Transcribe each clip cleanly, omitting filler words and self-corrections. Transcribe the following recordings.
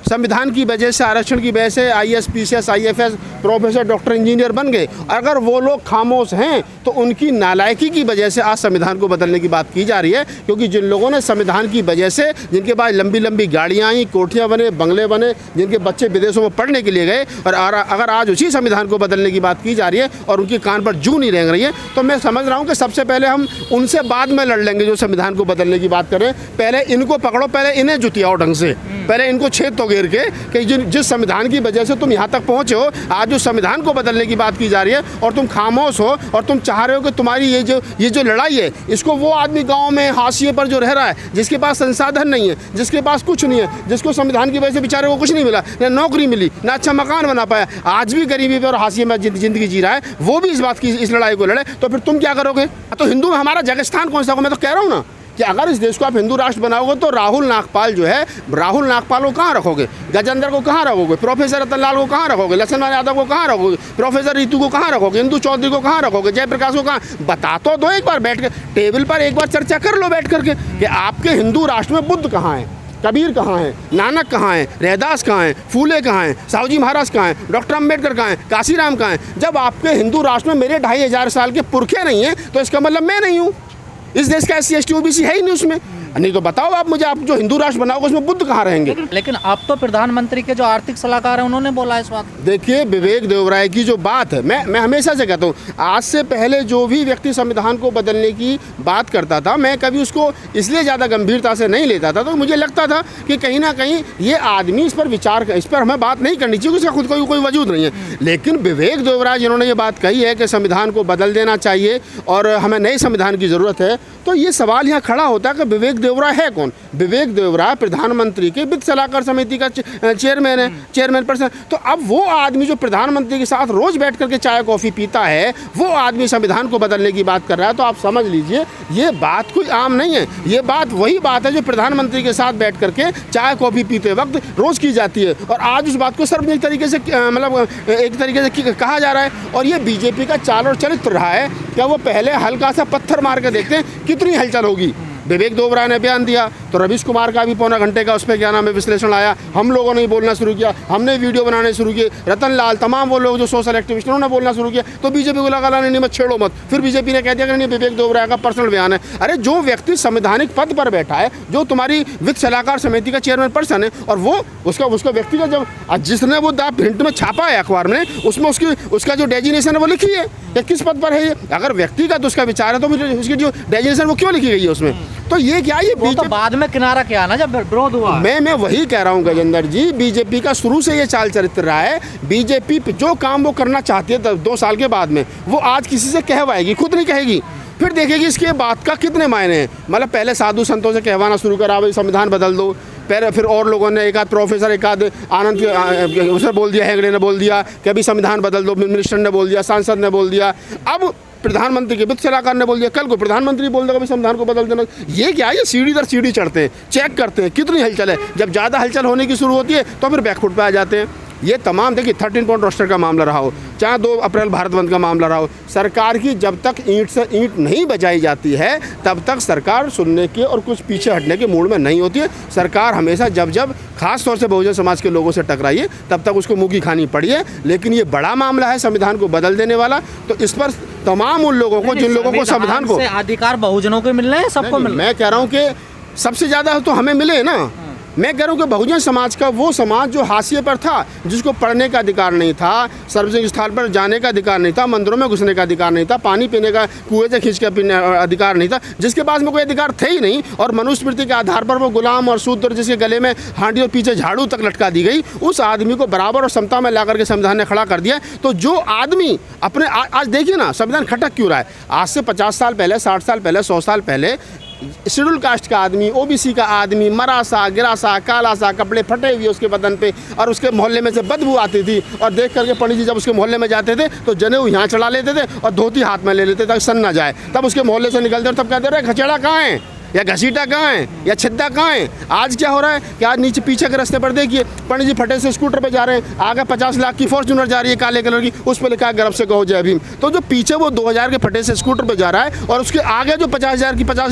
संविधान की वजह से, आरक्षण की वजह से IAS, PCS, IFS, professor, doctor, engineer बन गए। अगर वो लोग खामोश हैं तो उनकी नालायकी की वजह से आज संविधान को बदलने की बात की जा रही है। क्योंकि जिन लोगों ने संविधान की वजह से, जिनके पास लंबी लंबी गाड़ियाँ आई, कोठियाँ बने, बंगले बने, जिनके बच्चे विदेशों में पढ़ने के लिए गए, और अगर आज उसी संविधान को बदलने की बात की जा रही है और उनकी कान पर जू नहीं रेंग रही है, तो मैं समझ रहा हूँ कि सबसे पहले हम उनसे बाद में लड़ लेंगे जो संविधान को बदलने की बात करें। पहले इनको पकड़ो, पहले इन्हें जुतियाओ ढंग से, पहले इनको छेद तो घेर के कि जिस संविधान की वजह से तुम यहाँ तक पहुँचे हो, आज जो संविधान को बदलने की बात की जा रही है और तुम खामोश हो और तुम चाह रहे हो कि तुम्हारी ये जो लड़ाई है, इसको वो आदमी गाँव में हाशिए पर जो रह रहा है, जिसके पास संसाधन नहीं है, जिसके पास कुछ नहीं है, जिसको संविधान की वजह से बेचारे को कुछ नहीं मिला, ना नौकरी मिली, ना अच्छा मकान बना पाया, आज भी गरीबी पर हाशिए में जिंदगी जी रहा है, वो भी इस लड़ाई को लड़े, तो फिर तुम क्या करोगे? तो हिंदू में हमारा जगह स्थान कौन सा होगा? मैं तो कह रहा हूँ ना कि अगर इस देश को आप हिंदू राष्ट्र बनाओगे तो राहुल नागपाल जो है, राहुल नागपाल को कहाँ रखोगे? गजेंद्र को कहाँ रखोगे? प्रोफेसर रतन लाल को कहाँ रखोगे? लक्ष्मण यादव को कहाँ रखोगे? प्रोफेसर रितु को कहाँ रखोगे? इंदु चौधरी को कहाँ रखोगे? जयप्रकाश को कहाँ? बता तो दो, एक बार बैठ कर टेबल पर एक बार चर्चा कर लो बैठ करके कि आपके हिंदू राष्ट्र में बुद्ध कहाँ है, कबीर कहाँ है, नानक कहाँ है, रैदास कहाँ है, फूले कहाँ हैं, साहूजी महाराज कहाँ हैं, डॉक्टर अंबेडकर कहाँ हैं, काशीराम कहाँ हैं? जब आपके हिंदू राष्ट्र में मेरे 2500 साल के पुरखे नहीं हैं तो इसका मतलब मैं नहीं हूँ। इस देश का SC, ST, OBC है ही नहीं उसमें। नहीं तो बताओ आप मुझे, आप जो हिंदू राष्ट्र बनाओगे उसमें बुद्ध कहाँ रहेंगे? लेकिन आप तो प्रधानमंत्री के जो आर्थिक सलाहकार हैं उन्होंने बोला इस बात। देखिए, विवेक देवराय की जो बात है, मैं हमेशा से कहता हूँ, आज से पहले जो भी व्यक्ति संविधान को बदलने की बात करता था, मैं कभी उसको इसलिए ज़्यादा गंभीरता से नहीं लेता था, तो मुझे लगता था कि कहीं ना कहीं ये आदमी इस पर हमें बात नहीं करनी चाहिए, उसका खुद कोई वजूद नहीं है। लेकिन विवेक देवराय जिन्होंने ये बात कही है कि संविधान को बदल देना चाहिए और हमें नए संविधान की ज़रूरत है, तो ये सवाल यहाँ खड़ा होता है कि विवेक देवराय है कौन? विवेक देवराय प्रधानमंत्री के वित्त सलाहकार समिति का चेयरमैन है, चेयरमैन पर्सन। तो अब वो आदमी जो प्रधानमंत्री के साथ रोज बैठ करके चाय कॉफ़ी पीता है, वो आदमी संविधान को बदलने की बात कर रहा है, तो आप समझ लीजिए ये बात कोई आम नहीं है। ये बात वही बात है जो प्रधानमंत्री के साथ बैठ करके चाय कॉफ़ी पीते वक्त रोज़ की जाती है, और आज उस बात को सार्वजनिक तरीके से मतलब एक तरीके से कहा जा रहा है। और ये बीजेपी का चाल और चरित्र रहा है, क्या वो पहले हल्का सा पत्थर मार के देखते हैं कितनी हलचल होगी। विवेक देवराय ने बयान दिया तो रवीश कुमार का भी पौना घंटे का उस पर क्या नाम है विश्लेषण आया, हम लोगों ने बोलना शुरू किया, हमने वीडियो बनाने शुरू किए, रतन लाल, तमाम वो लोग जो सोशल एक्टिविस्ट उन्होंने बोलना शुरू किया, तो बीजेपी को लगा नहीं मत छेड़ो मत। फिर बीजेपी ने कह दिया कि नहीं, विवेक देवराय का पर्सनल बयान है। अरे जो व्यक्ति संवैधानिक पद पर बैठा है, जो तुम्हारी वित्त सलाहकार समिति का चेयरमैन पर्सन है, और वो उसका व्यक्तिगत जब जिसने वो हिंट में छापा है अखबार में, उसमें उसका जो डेजिनेशन है वो लिखी है कि किस पद पर है ये। अगर व्यक्तिगत उसका विचार है तो उसकी जो डेजिनेशन वो क्यों लिखी गई है उसमें? तो ये क्या, ये वो तो बाद में किनारा किया ना जब विरोध हुआ। मैं वही कह रहा हूँ गजेंद्र जी, बीजेपी का शुरू से ये चाल चरित्र रहा है। बीजेपी जो काम वो करना चाहती है 2 साल के बाद में, वो आज किसी से कहवाएगी, खुद नहीं कहेगी, फिर देखेगी इसके बात का कितने मायने हैं। मतलब पहले साधु संतों से कहवाना शुरू करा, भाई संविधान बदल दो, फिर और लोगों ने, एक आध प्रोफेसर, एक आध आनंद उसने बोल दिया, हेगड़े ने बोल दिया कि अभी संविधान बदल दो, मिनिस्टर ने बोल दिया, सांसद ने बोल दिया, अब प्रधानमंत्री के वित्त सलाहकार ने बोल दिया, कल को प्रधानमंत्री बोल देगा संविधान को बदल देना। ये क्या, ये सीढ़ी दर सीढ़ी चढ़ते हैं, चेक करते हैं कितनी हलचल है। जब ज़्यादा हलचल होने की शुरू होती है तो फिर बैकफुट पे आ जाते हैं। ये तमाम देखिए 13 पॉइंट रोस्टर का मामला रहा हो, चाहे 2 अप्रैल भारत बंद का मामला रहा हो, सरकार की जब तक ईंट से ईंट नहीं बजाई जाती है तब तक सरकार सुनने के और कुछ पीछे हटने के मूड में नहीं होती है। सरकार हमेशा जब खास तौर से बहुजन समाज के लोगों से टकराई है तब तक उसको मुँह की खानी पड़ी है। लेकिन ये बड़ा मामला है संविधान को बदल देने वाला, तो इस पर तमाम उन लोगों को, जिन लोगों को संविधान को अधिकार बहुजनों को मिल रहे हैं, सबको मिल रहे हैं। मैं कह रहा हूँ कि सबसे ज़्यादा तो हमें मिले ना। मैं कह रहा हूँ कि बहुजन समाज का वो समाज जो हाशिए पर था, जिसको पढ़ने का अधिकार नहीं था, सार्वजनिक स्थान पर जाने का अधिकार नहीं था, मंदिरों में घुसने का अधिकार नहीं था, पानी पीने का कुएं से खींच के पीने अधिकार नहीं था, जिसके पास में कोई अधिकार थे ही नहीं, और मनुस्मृति के आधार पर वो गुलाम और शूद्र, जिसके गले में हांडी और पीछे झाड़ू तक लटका दी गई, उस आदमी को बराबर और समता में ला करके संविधान ने खड़ा कर दिया। तो जो आदमी अपने आज देखिए ना, संविधान खटक क्यों रहा है? आज से 50 साल पहले, 60 साल पहले, 100 साल पहले शेड्यूल कास्ट का आदमी, OBC का आदमी, मरा सा, गिरा सा, काला सा, कपड़े फटे हुए उसके बदन पे, और उसके मोहल्ले में से बदबू आती थी, और देख करके पंडित जी जब उसके मोहल्ले में जाते थे तो जनेऊ यहाँ चढ़ा लेते थे और धोती हाथ में ले लेते ताकि सन ना जाए। तब उसके मोहल्ले से निकलते और तब कहते रहे खचेड़ा कहाँ है, या घसीटा कहाँ है, या छिद्दा कहाँ है? आज क्या हो रहा है कि आज नीचे पीछे के रास्ते पर देखिए पंडित जी फटे से स्कूटर पे जा रहे हैं, आगे 50 लाख की फॉर्च्यूनर जा रही है काले कलर की, उस पर लिखा है गर्व से कहो जय भीम। तो जो पीछे वो 2000 के फटे से स्कूटर पे जा रहा है और उसके आगे जो 50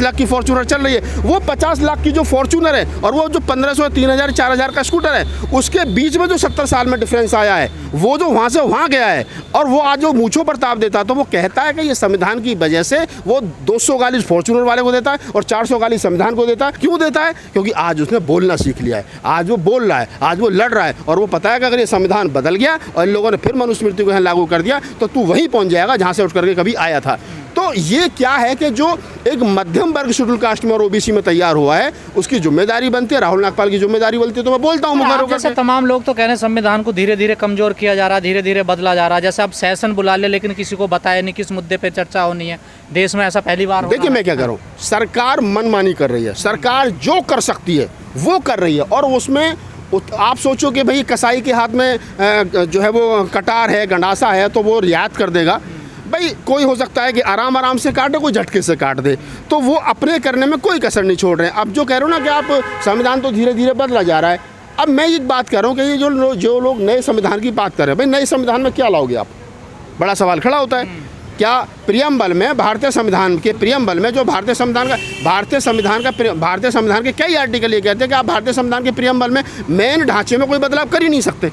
लाख की फॉर्च्यूनर चल रही है, वो 50 लाख की जो फॉर्च्यूनर है और वो जो 1500, 3000, 4000 का स्कूटर है, उसके बीच में जो 70 साल में डिफरेंस आया है, वो जो वहाँ से वहाँ गया है और वो आज जो मूंछों पर ताप देता है, तो वो कहता है कि ये संविधान की वजह से वो 200 गाली फॉर्च्यूनर वाले को देता है और 400 गाली संविधान को देता है। क्यों देता है? क्योंकि आज उसने बोलना सीख लिया है, आज वो बोल रहा है, आज वो लड़ रहा है और वो पता है कि अगर ये संविधान बदल गया और इन लोगों ने फिर मनुस्मृति को यहाँ लागू कर दिया तो तू वहीं पहुँच जाएगा जहाँ से उठ करके कभी आया था। तो ये क्या है कि जो एक मध्यम वर्ग शेड्यूल कास्ट में और ओबीसी में तैयार हुआ है, उसकी जिम्मेदारी बनती है, राहुल नागपाल की जिम्मेदारी बनती है। तो मैं बोलता हूँ मुखर होकर, जैसे तमाम लोग तो कह रहे हैं संविधान को धीरे धीरे कमजोर किया जा रहा है, धीरे धीरे बदला जा रहा है। जैसे अब सेशन बुला ले लेकिन किसी को बताया नहीं किस मुद्दे पे चर्चा होनी है, देश में ऐसा पहली बार। देखिए मैं क्या करूँ, सरकार मनमानी कर रही है, सरकार जो कर सकती है वो कर रही है और उसमें आप सोचो कि भाई कसाई के हाथ में जो है वो कटार है, गंडासा है, तो वो रियायत कर देगा। भाई कोई हो सकता है कि आराम आराम से काटे, कोई झटके से काट दे, तो वो अपने करने में कोई कसर नहीं छोड़ रहे हैं। अब जो कह रहे हो ना कि आप संविधान तो धीरे धीरे बदला जा रहा है, अब मैं एक बात कह रहा हूँ कि ये जो लोग नए संविधान की बात कर रहे हैं, भाई नए संविधान में क्या लाओगे आप? बड़ा सवाल खड़ा होता है। क्या प्रियम्बल में, भारतीय संविधान के प्रियम्बल में, जो भारतीय संविधान के कई आर्टिकल ये कहते हैं कि आप भारतीय संविधान के प्रियम्बल में मेन ढांचे में कोई बदलाव कर ही नहीं सकते।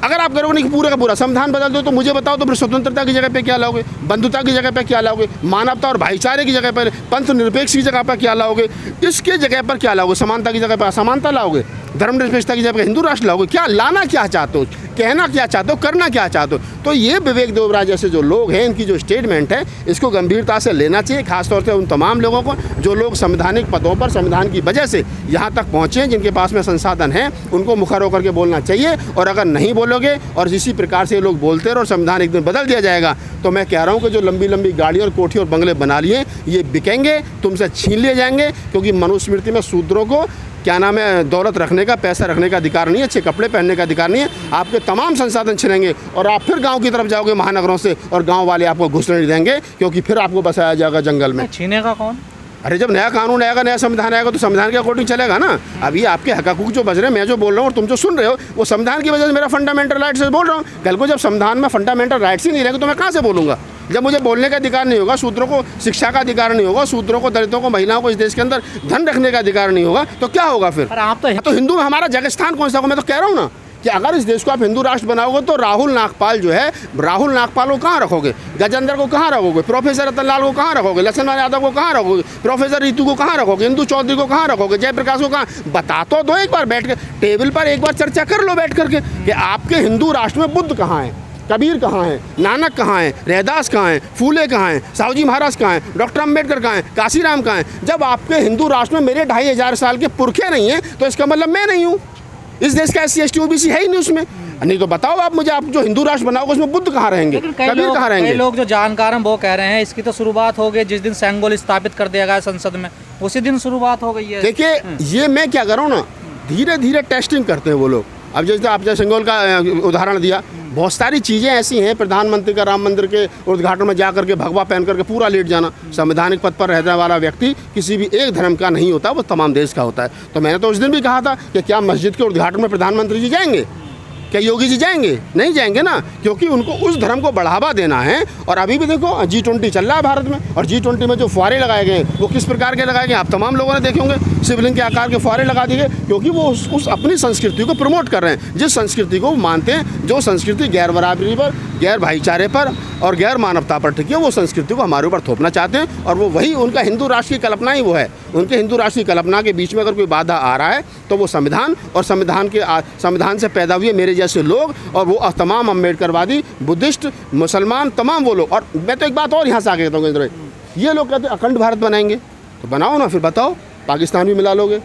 अगर आप करोगे नहीं कि पूरा का पूरा संविधान बदल दो, तो मुझे बताओ तो फिर स्वतंत्रता की जगह पे क्या लाओगे, बंधुता की जगह पे क्या लाओगे, मानवता और भाईचारे की जगह पर, पंथ निरपेक्ष की जगह पर क्या लाओगे, इसके जगह पर क्या लाओगे, समानता की जगह पर असमानता लाओगे, धर्मनिरपेक्षता की जगह पर हिंदू राष्ट्र लाओगे? क्या लाना क्या चाहते हो, कहना क्या चाहते हो, करना क्या चाहते हो? तो ये विवेक देवराज जैसे जो लोग हैं, इनकी जो स्टेटमेंट है, इसको गंभीरता से लेना चाहिए, खासतौर से उन तमाम लोगों को जो लोग संवैधानिक पदों पर संविधान की वजह से यहाँ तक पहुँचे हैं, जिनके पास में संसाधन हैं, उनको मुखर होकर के बोलना चाहिए। और अगर नहीं बोलोगे और इसी प्रकार से लोग बोलते रहे और संविधान एक दिन बदल दिया जाएगा, तो मैं कह रहा हूँ कि जो लंबी लंबी गाड़ियाँ और कोठी और बंगले बना लिए, ये बिकेंगे, तुमसे छीन लिए जाएंगे। क्योंकि मनुस्मृति में शूद्रों को क्या नाम है, दौलत रखने का, पैसा रखने का अधिकार नहीं है, अच्छे कपड़े पहनने का अधिकार नहीं है। आपके तमाम संसाधन छिनेंगे और आप फिर गांव की तरफ जाओगे महानगरों से, और गांव वाले आपको घुसने नहीं देंगे, क्योंकि फिर आपको बसाया जाएगा जंगल में। छीनेगा कौन? अरे जब नया कानून आएगा, नया संविधान आएगा, तो संविधान के अकॉर्डिंग चलेगा ना। अभी आपके हक हकूक जो बज रहे हैं, मैं जो बोल रहा हूँ और तुम जो सुन रहे हो, वो संविधान की वजह से मेरा फंडामेंटल राइट से बोल रहा हूँ। कल को जब संविधान में फंडामेंटल राइट्स ही नहीं रहेंगे तो मैं कहाँ से बोलूँगा? जब मुझे बोलने का अधिकार नहीं होगा, शूद्रों को शिक्षा का अधिकार नहीं होगा, शूद्रों को, दलितों को, महिलाओं को इस देश के अंदर धन रखने का अधिकार नहीं होगा, तो क्या होगा फिर? आप तो हिंदू में हमारा जगह स्थान कौन सा होगा? मैं तो कह रहा हूँ ना कि अगर इस देश को आप हिंदू राष्ट्र बनाओगे तो राहुल नागपाल जो है, राहुल नागपाल को कहाँ रखोगे, गजेंद्र को कहाँ रखोगे, प्रोफेसर रतनलाल को कहाँ रखोगे, लक्ष्मण यादव को कहाँ रखोगे, प्रोफेसर रितु को कहाँ रखोगे, इंदु चौधरी को कहाँ रखोगे, जयप्रकाश को कहाँ? बता तो दो एक बार, बैठ के टेबल पर एक बार चर्चा कर लो बैठ करके कि आपके हिंदू राष्ट्र में बुद्ध कहाँ है, कबीर कहाँ है, नानक कहाँ है, रैदास कहाँ है, फूले कहाँ हैं, साहूजी महाराज कहाँ हैं, डॉक्टर अम्बेडकर कहाँ हैं, काशीराम कहाँ हैं? जब आपके हिंदू राष्ट्र में मेरे 2500 साल के पुरखे नहीं हैं, तो इसका मतलब मैं नहीं हूँ, इस देश का SC ST OBC है ही नहीं उसमें। नहीं तो बताओ आप मुझे, आप जो हिंदू राष्ट्र बनाओगे उसमें बुद्ध कहाँ रहेंगे, कबीर कहाँ रहेंगे? कई लोग जो जानकार हैं वो कह रहे हैं इसकी तो शुरुआत हो गई जिस दिन सेंगोल स्थापित कर दिया गया संसद में, उसी दिन शुरुआत हो गई है। देखिए ये मैं क्या कर रहा हूँ ना, धीरे धीरे टेस्टिंग करते हैं वो लोग। अब जैसे आपने सेंगोल का उदाहरण दिया, बहुत सारी चीज़ें ऐसी हैं, प्रधानमंत्री का राम मंदिर के उद्घाटन में जा करके भगवा पहन करके पूरा लेट जाना। संवैधानिक पद पर रहने वाला व्यक्ति किसी भी एक धर्म का नहीं होता, वो तमाम देश का होता है। तो मैंने तो उस दिन भी कहा था कि क्या मस्जिद के उद्घाटन में प्रधानमंत्री जी जाएंगे, क्या योगी जी जाएंगे? नहीं जाएंगे ना, क्योंकि उनको उस धर्म को बढ़ावा देना है। और अभी भी देखो G20 चल रहा है भारत में, और G20 में जो फुहारे लगाए गए वो किस प्रकार के लगाए गए आप तमाम लोगों ने देखे होंगे, शिवलिंग के आकार के फुहारे लगा दिए, क्योंकि वो उस अपनी संस्कृति को प्रमोट कर रहे हैं, जिस संस्कृति को वो मानते हैं, जो संस्कृति गैर बराबरी पर, गैर भाईचारे पर और गैर मानवता पर टिकी है, वो संस्कृति को हमारे ऊपर थोपना चाहते हैं। और वो वही उनका हिंदू राष्ट्र की कल्पना ही वो है। उनके हिंदू राष्ट्र की कल्पना के बीच में अगर कोई बाधा आ रहा है तो वो संविधान और संविधान से पैदा हुए मेरे जैसे लोग, और वो तमाम अम्बेडकरवादी, बुद्धिस्ट, मुसलमान, तमाम वो लोग। और मैं तो एक बात और यहाँ से आगे कहता हूँ, ये लोग कहते हैं अखंड भारत बनाएंगे, तो बनाओ ना, फिर बताओ, पाकिस्तान भी मिला लोगे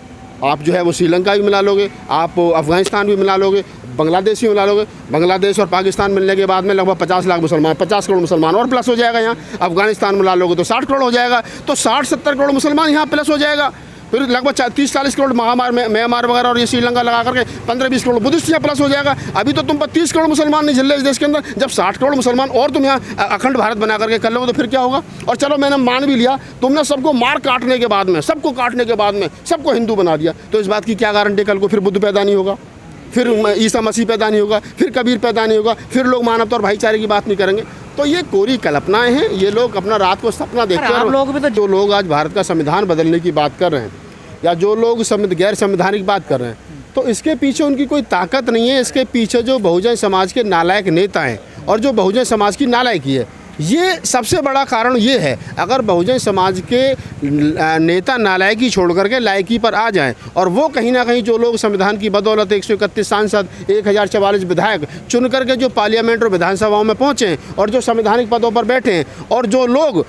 आप, जो है वो श्रीलंका भी मिला लोगे आप, अफगानिस्तान भी मिला लोगे, बांग्लादेश भी मिला लोगे। बांग्लादेश और पाकिस्तान मिलने के बाद में लगभग 50 लाख मुसलमान, 50 करोड़ मुसलमान और प्लस हो जाएगा यहाँ। अफगानिस्तान मिला लोगे तो 60 करोड़ हो जाएगा, तो 60-70 करोड़ मुसलमान यहाँ प्लस हो जाएगा। फिर लगभग 30-40 करोड़ म्यांमार वगैरह और ये श्रीलंका लगा करके 15-20 करोड़ बुद्धिस्ट यहाँ प्लस हो जाएगा। अभी तो तुम पर 30 करोड़ मुसलमान नहीं झल रहे इस देश के अंदर, जब 60 करोड़ मुसलमान और तुम यहाँ अखंड भारत बना करके कर लो तो फिर क्या होगा। और चलो मैंने मान भी लिया, तुमने सबको मार काटने के बाद में, सबको काटने के बाद में सबको हिंदू बना दिया, तो इस बात की क्या गारंटी कल को फिर बुद्ध पैदा नहीं होगा, फिर ईसा मसीह पैदा नहीं होगा, फिर कबीर पैदा नहीं होगा, फिर लोग मानवता और भाईचारे की बात नहीं करेंगे। तो ये कोरी कल्पनाएं हैं, ये लोग अपना रात को सपना देखते हैं। आप लोग भी तो जो लोग आज भारत का संविधान बदलने की बात कर रहे हैं या जो लोग गैर संवैधानिक बात कर रहे हैं, तो इसके पीछे उनकी कोई ताकत नहीं है। इसके पीछे जो बहुजन समाज के नालायक नेता हैं और जो बहुजन समाज की नालायकी है, ये सबसे बड़ा कारण ये है। अगर बहुजन समाज के नेता नालायकी छोड़ करके लायकी पर आ जाएं और वो कहीं ना कहीं जो लोग संविधान की बदौलत 131 सांसद 1044 विधायक चुन करके जो पार्लियामेंट और विधानसभाओं में पहुँचे और जो संवैधानिक पदों पर बैठे हैं और जो लोग